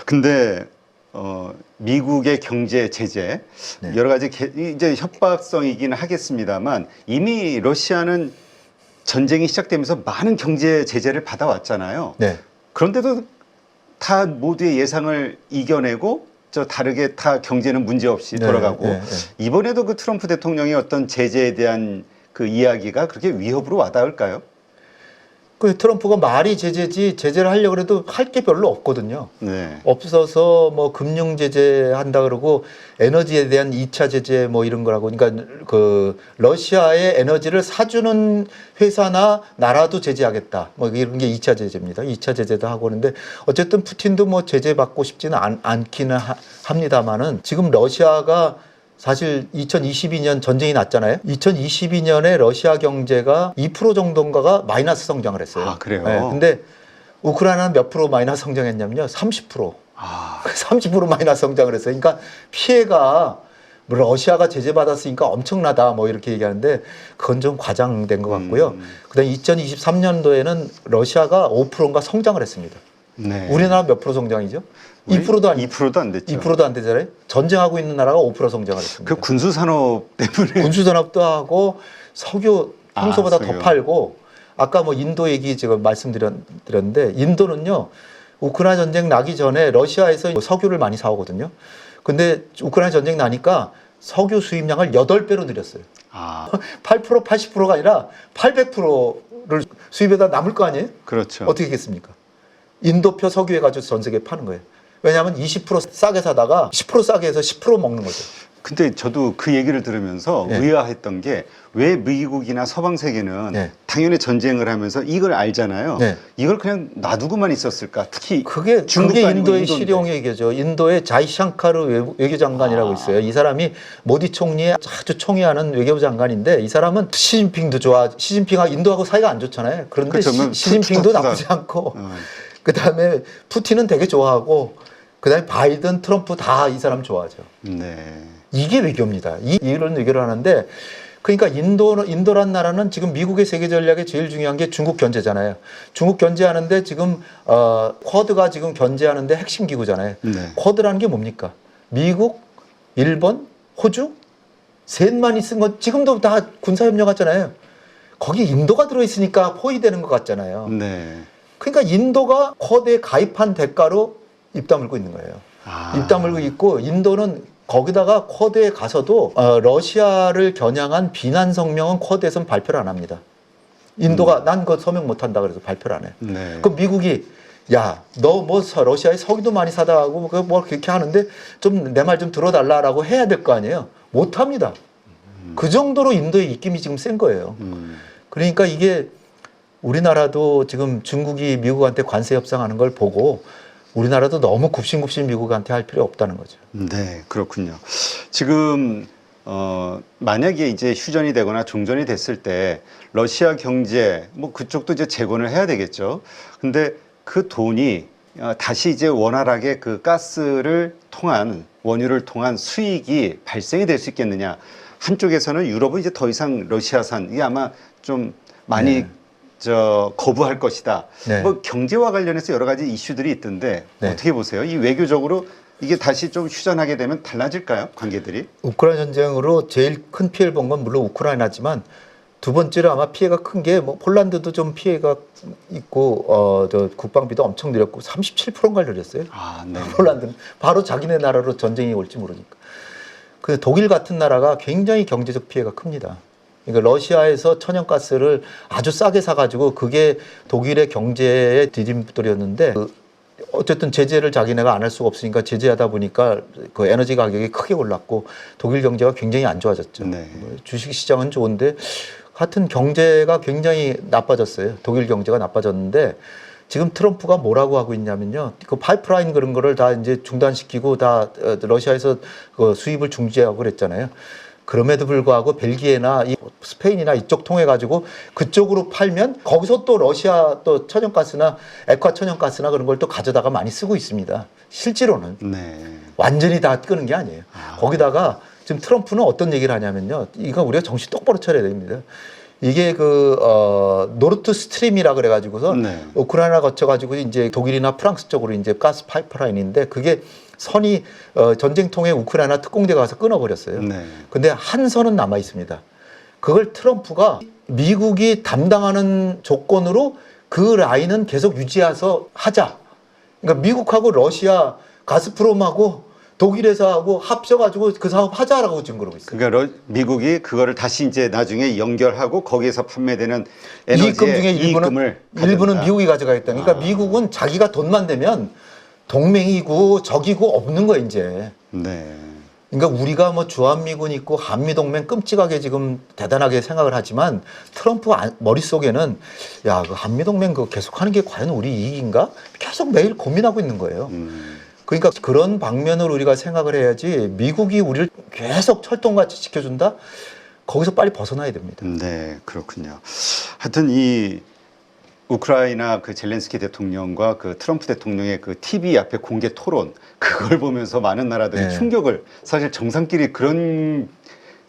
근데 미국의 경제 제재 네. 여러 가지 이제 협박성이긴 하겠습니다만 이미 러시아는 전쟁이 시작되면서 많은 경제 제재를 받아왔잖아요. 네. 그런데도 다 모두의 예상을 이겨내고 저 다르게 다 경제는 문제 없이 네, 돌아가고 네, 이번에도 그 트럼프 대통령의 어떤 제재에 대한 그 이야기가 그렇게 위협으로 와닿을까요? 그 트럼프가 말이 제재지 제재를 하려고 해도 할 게 별로 없거든요. 네. 없어서 뭐 금융 제재 한다 그러고 에너지에 대한 2차 제재 뭐 이런 거라고. 그러니까 그 러시아의 에너지를 사주는 회사나 나라도 제재하겠다. 뭐 이런 게 2차 제재입니다. 2차 제재도 하고 그러는데 어쨌든 푸틴도 뭐 제재 받고 싶지는 않기는 합니다만은 지금 러시아가 사실 2022년 전쟁이 났잖아요. 2022년에 러시아 경제가 2% 정도인가가 마이너스 성장을 했어요. 아, 그래요? 네, 근데 우크라이나는 몇 프로 마이너스 성장했냐면요. 30%. 아, 30% 마이너스 성장을 했어요. 그러니까 피해가 뭐 러시아가 제재받았으니까 엄청나다 뭐 이렇게 얘기하는데 그건 좀 과장된 것 같고요. 그다음에 2023년도에는 러시아가 5%인가 성장을 했습니다. 네. 우리나라 몇 프로 성장이죠? 2%도 안 2%도 안 됐죠. 2%도 안 되잖아요. 전쟁하고 있는 나라가 5% 성장을 했습니다. 그 군수 산업 때문에 군수산업도 하고 석유 평소보다 석유. 더 팔고 아까 뭐 인도 얘기 제가 말씀드렸는데 인도는요 우크라이나 전쟁 나기 전에 러시아에서 석유를 많이 사오거든요. 근데 우크라이나 전쟁 나니까 석유 수입량을 8배로 늘렸어요. 아, 8% 80%가 아니라 800%를 수입에다 남을 거 아니에요? 그렇죠. 어떻게 했겠습니까? 인도표 석유 해가지고 전 세계에 파는 거예요. 왜냐하면 20% 싸게 사다가 10% 싸게 해서 10% 먹는 거죠. 근데 저도 그 얘기를 들으면서 네. 의아했던 게 왜 미국이나 서방 세계는 네. 당연히 전쟁을 하면서 이걸 알잖아요. 네. 이걸 그냥 놔두고만 있었을까? 특히 그게 중국도 아니고 인도의 인도인데. 실용 외교죠. 인도의 자이샹카르 외교장관이라고 있어요. 이 사람이 모디 총리의 아주 총애하는 외교부 장관인데 이 사람은 시진핑도 좋아. 시진핑하고 인도하고 사이가 안 좋잖아요. 그런데 그렇죠. 시진핑도 푸푸푸푸다. 나쁘지 않고 어. 그다음에 푸틴은 되게 좋아하고 그다음에 바이든, 트럼프 다 이 사람 좋아하죠. 네. 이게 외교입니다. 이런 외교를 하는데 그러니까 인도란 나라는 지금 미국의 세계 전략에 제일 중요한 게 중국 견제잖아요. 중국 견제하는데 지금 쿼드가 지금 견제하는데 핵심 기구잖아요. 네. 쿼드라는 게 뭡니까? 미국, 일본, 호주 셋만이 쓴 건 지금도 다 군사협력하잖아요. 거기 인도가 들어있으니까 포위되는 것 같잖아요. 네. 그러니까 인도가 쿼드에 가입한 대가로 입 다물고 있는 거예요. 아. 입 다물고 있고 인도는 거기다가 쿼드에 가서도 러시아를 겨냥한 비난 성명은 쿼드에서는 발표를 안 합니다. 인도가 난 그거 서명 못 한다 그래서 발표를 안 해. 네. 그럼 미국이 야, 너 뭐 러시아에 석유도 많이 사다 하고 뭐 그렇게 하는데 좀 내 말 좀 들어달라라고 해야 될 거 아니에요. 못 합니다. 그 정도로 인도의 입김이 지금 센 거예요. 그러니까 이게 우리나라도 지금 중국이 미국한테 관세 협상하는 걸 보고 우리나라도 너무 굽신굽신 미국한테 할 필요 없다는 거죠. 네, 그렇군요. 지금 만약에 이제 휴전이 되거나 종전이 됐을 때 러시아 경제 뭐 그쪽도 이제 재건을 해야 되겠죠. 근데 그 돈이 다시 이제 원활하게 그 가스를 통한 원유를 통한 수익이 발생이 될 수 있겠느냐. 한쪽에서는 유럽은 이제 더 이상 러시아산 이게 아마 좀 많이 네. 거부할 것이다. 네. 뭐 경제와 관련해서 여러 가지 이슈들이 있던데 네. 어떻게 보세요? 이 외교적으로 이게 다시 좀 휴전하게 되면 달라질까요? 관계들이? 우크라이나 전쟁으로 제일 큰 피해를 본 건 물론 우크라이나지만 두 번째로 아마 피해가 큰 게 뭐 폴란드도 좀 피해가 있고 저 국방비도 엄청 늘렸고 37%인가 늘렸어요. 아, 네. 폴란드는 바로 자기네 나라로 전쟁이 올지 모르니까. 그 독일 같은 나라가 굉장히 경제적 피해가 큽니다. 그러니까 러시아에서 천연가스를 아주 싸게 사가지고 그게 독일의 경제의 디딤돌이었는데 어쨌든 제재를 자기네가 안 할 수가 없으니까 제재하다 보니까 그 에너지 가격이 크게 올랐고 독일 경제가 굉장히 안 좋아졌죠. 네. 주식 시장은 좋은데 하여튼 경제가 굉장히 나빠졌어요. 독일 경제가 나빠졌는데 지금 트럼프가 뭐라고 하고 있냐면요. 그 파이프라인 그런 거를 다 이제 중단시키고 다 러시아에서 그 수입을 중지하고 그랬잖아요. 그럼에도 불구하고 벨기에나 스페인이나 이쪽 통해 가지고 그쪽으로 팔면 거기서 또 러시아 또 천연가스나 액화 천연가스나 그런 걸 또 가져다가 많이 쓰고 있습니다. 실제로는 네. 완전히 다 끄는 게 아니에요. 거기다가 지금 트럼프는 어떤 얘기를 하냐면요. 이거 우리가 정신 똑바로 차려야 됩니다. 이게 노르트 스트림이라 그래가지고서 네. 우크라이나 거쳐가지고 이제 독일이나 프랑스 쪽으로 이제 가스 파이프라인인데 그게 선이 전쟁통에 우크라이나 특공대가 가서 끊어버렸어요. 네. 근데 한 선은 남아 있습니다. 그걸 트럼프가 미국이 담당하는 조건으로 그 라인은 계속 유지해서 하자. 그러니까 미국하고 러시아, 가스프롬하고 독일 회사하고 합쳐가지고 그 사업 하자라고 지금 그러고 있어요. 그러니까 미국이 그거를 다시 이제 나중에 연결하고 거기에서 판매되는 이익금 에너지의 중에 이익금을 일부는 가져간다. 미국이 가져가겠다. 그러니까 미국은 자기가 돈만 되면 동맹이고 적이고 없는 거예요, 이제. 네. 그러니까 우리가 뭐 주한미군 있고 한미동맹 끔찍하게 지금 대단하게 생각을 하지만 트럼프 머릿속에는 야, 그 한미동맹 그거 계속하는 게 과연 우리 이익인가? 계속 매일 고민하고 있는 거예요. 그러니까 그런 방면으로 우리가 생각을 해야지 미국이 우리를 계속 철통같이 지켜준다? 거기서 빨리 벗어나야 됩니다. 네, 그렇군요. 하여튼 이 우크라이나 그 젤렌스키 대통령과 그 트럼프 대통령의 그 TV 앞에 공개 토론 그걸 보면서 많은 나라들이 네. 충격을 사실 정상끼리 그런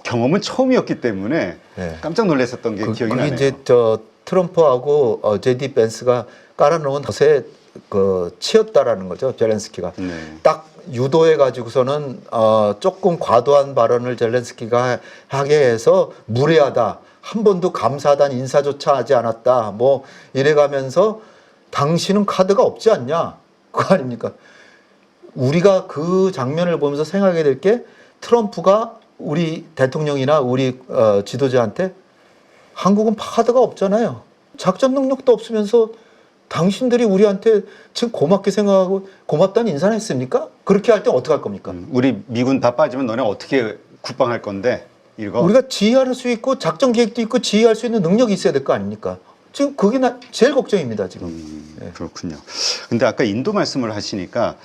경험은 처음이었기 때문에 네. 깜짝 놀랐었던 게 기억이 그게 나네요. 이제 트럼프하고 제디 벤스가 깔아놓은 덫에 치였다라는 거죠. 젤렌스키가. 네. 딱 유도해 가지고서는 조금 과도한 발언을 젤렌스키가 하게 해서 무례하다. 한 번도 감사하다는 인사조차 하지 않았다. 뭐 이래가면서 당신은 카드가 없지 않냐? 그거 아닙니까? 우리가 그 장면을 보면서 생각하게 될 게 트럼프가 우리 대통령이나 우리 지도자한테 한국은 카드가 없잖아요. 작전 능력도 없으면서 당신들이 우리한테 지금 고맙게 생각하고 고맙다는 인사는 했습니까? 그렇게 할 때 어떻게 할 겁니까? 우리 미군 다 빠지면 너네 어떻게 국방할 건데? 이거 우리가 지휘할 수 있고 작전 계획도 있고 지휘할 수 있는 능력이 있어야 될 거 아닙니까? 지금 그게 제일 걱정입니다, 지금. 네. 그렇군요. 근데 아까 인도 말씀을 하시니까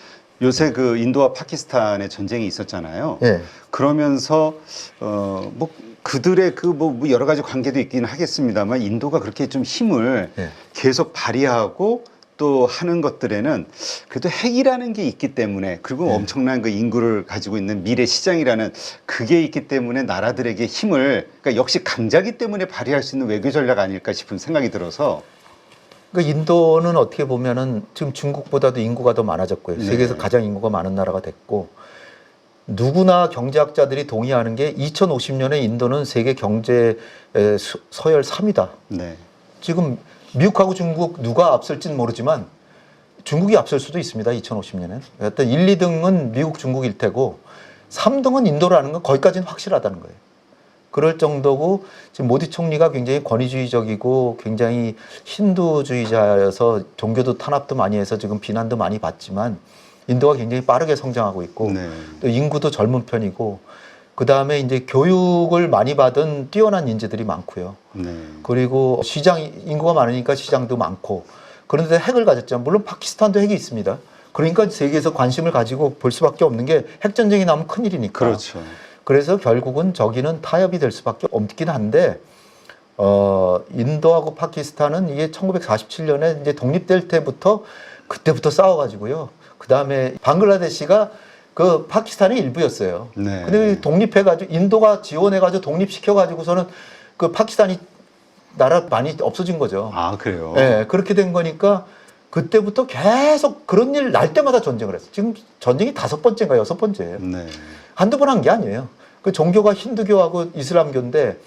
요새 그 인도와 파키스탄의 전쟁이 있었잖아요. 네. 그러면서 뭐 그들의 그 뭐 여러 가지 관계도 있긴 하겠습니다만 인도가 그렇게 좀 힘을 네. 계속 발휘하고 또 하는 것들에는 그래도 핵이라는 게 있기 때문에 그리고 네. 엄청난 그 인구를 가지고 있는 미래 시장이라는 그게 있기 때문에 나라들에게 힘을 그러니까 역시 강자기 때문에 발휘할 수 있는 외교 전략 아닐까 싶은 생각이 들어서 그러니까 인도는 어떻게 보면은 지금 중국보다도 인구가 더 많아졌고요. 네. 세계에서 가장 인구가 많은 나라가 됐고 누구나 경제학자들이 동의하는 게 2050년에 인도는 세계 경제 서열 3위다. 네. 지금 미국하고 중국 누가 앞설지는 모르지만 중국이 앞설 수도 있습니다. 2050년에. 어떤 1, 2등은 미국, 중국일 테고 3등은 인도라는 건 거기까지는 확실하다는 거예요. 그럴 정도고 지금 모디 총리가 굉장히 권위주의적이고 굉장히 힌두주의자여서 종교도 탄압도 많이 해서 지금 비난도 많이 받지만 인도가 굉장히 빠르게 성장하고 있고 네. 또 인구도 젊은 편이고 그 다음에 이제 교육을 많이 받은 뛰어난 인재들이 많고요. 네. 그리고 인구가 많으니까 시장도 많고 그런데 핵을 가졌잖아요. 물론 파키스탄도 핵이 있습니다. 그러니까 세계에서 관심을 가지고 볼 수밖에 없는 게 핵전쟁이 나면 큰일이니까. 그렇죠. 그래서 결국은 저기는 타협이 될 수밖에 없긴 한데 인도하고 파키스탄은 이게 1947년에 이제 독립될 때부터 그때부터 싸워가지고요. 그 다음에 방글라데시가 그 파키스탄의 일부였어요. 네. 근데 독립해가지고 인도가 지원해가지고 독립시켜가지고서는 그 파키스탄이 나라 많이 없어진 거죠. 아, 그래요? 네, 그렇게 된 거니까 그때부터 계속 그런 일 날 때마다 전쟁을 했어요. 지금 전쟁이 5번째인가 6번째예요. 네. 한두 번 한 게 아니에요. 그 종교가 힌두교하고 이슬람교인데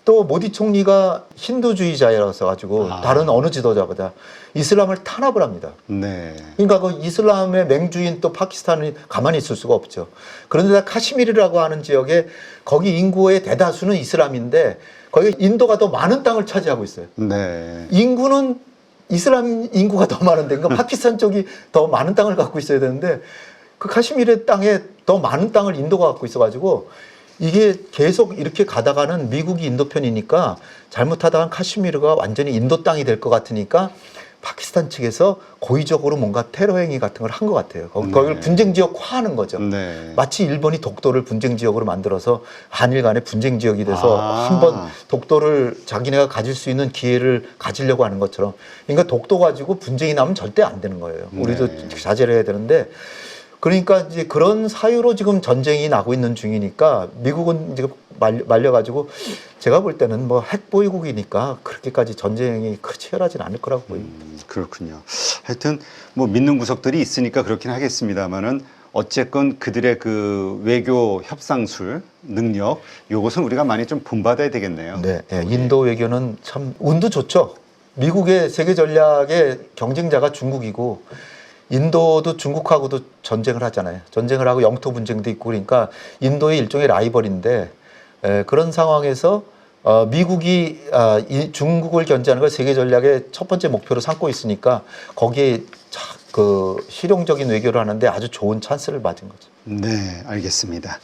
또 모디 총리가 힌두주의자라서 가지고 다른 어느 지도자보다 이슬람을 탄압을 합니다. 네. 그러니까 그 이슬람의 맹주인 또 파키스탄이 가만히 있을 수가 없죠. 그런데 카시미르라고 하는 지역에 거기 인구의 대다수는 이슬람인데 거기 인도가 더 많은 땅을 차지하고 있어요. 네. 인구는 이슬람 인구가 더 많은데 그러니까 파키스탄 쪽이 더 많은 땅을 갖고 있어야 되는데 그 카시미르 땅에 더 많은 땅을 인도가 갖고 있어가지고 이게 계속 이렇게 가다가는 미국이 인도 편이니까 잘못하다간 카시미르가 완전히 인도 땅이 될 것 같으니까 파키스탄 측에서 고의적으로 뭔가 테러 행위 같은 걸 한 것 같아요. 거기를 분쟁 지역화하는 거죠. 네. 마치 일본이 독도를 분쟁 지역으로 만들어서 한일 간의 분쟁 지역이 돼서 한번 독도를 자기네가 가질 수 있는 기회를 가지려고 하는 것처럼. 그러니까 독도 가지고 분쟁이 나면 절대 안 되는 거예요. 우리도 자제를 해야 되는데 그러니까 이제 그런 사유로 지금 전쟁이 나고 있는 중이니까 미국은 지금 말려가지고 제가 볼 때는 뭐 핵보유국이니까 그렇게까지 전쟁이 치열하진 않을 거라고 보입니다. 그렇군요. 하여튼 뭐 믿는 구석들이 있으니까 그렇긴 하겠습니다만은 어쨌건 그들의 그 외교 협상술 능력 요것은 우리가 많이 좀 본받아야 되겠네요. 네, 네, 인도 외교는 참 운도 좋죠. 미국의 세계 전략의 경쟁자가 중국이고 인도도 중국하고도 전쟁을 하잖아요. 전쟁을 하고 영토 분쟁도 있고 그러니까 인도의 일종의 라이벌인데 그런 상황에서 미국이 중국을 견제하는 걸 세계 전략의 첫 번째 목표로 삼고 있으니까 거기에 그 실용적인 외교를 하는데 아주 좋은 찬스를 맞은 거죠. 네, 알겠습니다.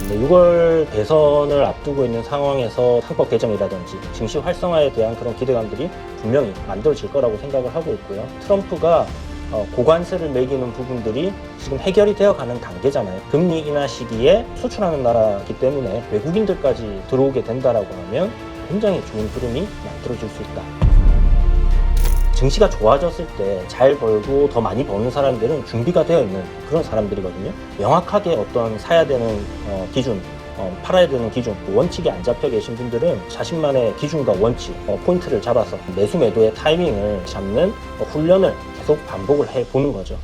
6월 대선을 앞두고 있는 상황에서 헌법 개정이라든지 증시 활성화에 대한 그런 기대감들이 분명히 만들어질 거라고 생각을 하고 있고요. 트럼프가 고관세를 매기는 부분들이 지금 해결이 되어가는 단계잖아요. 금리 인하 시기에 수출하는 나라이기 때문에 외국인들까지 들어오게 된다라고 하면 굉장히 좋은 흐름이 만들어질 수 있다. 증시가 좋아졌을 때 잘 벌고 더 많이 버는 사람들은 준비가 되어 있는 그런 사람들이거든요. 명확하게 어떤 사야 되는 기준, 팔아야 되는 기준, 원칙이 안 잡혀 계신 분들은 자신만의 기준과 원칙, 포인트를 잡아서 매수 매도의 타이밍을 잡는 훈련을 계속 반복을 해보는 거죠.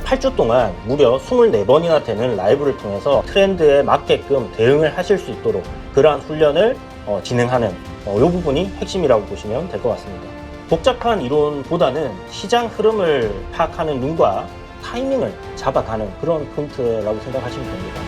8주 동안 무려 24번이나 되는 라이브를 통해서 트렌드에 맞게끔 대응을 하실 수 있도록 그러한 훈련을 진행하는 이 부분이 핵심이라고 보시면 될 것 같습니다. 복잡한 이론보다는 시장 흐름을 파악하는 눈과 타이밍을 잡아가는 그런 포인트라고 생각하시면 됩니다.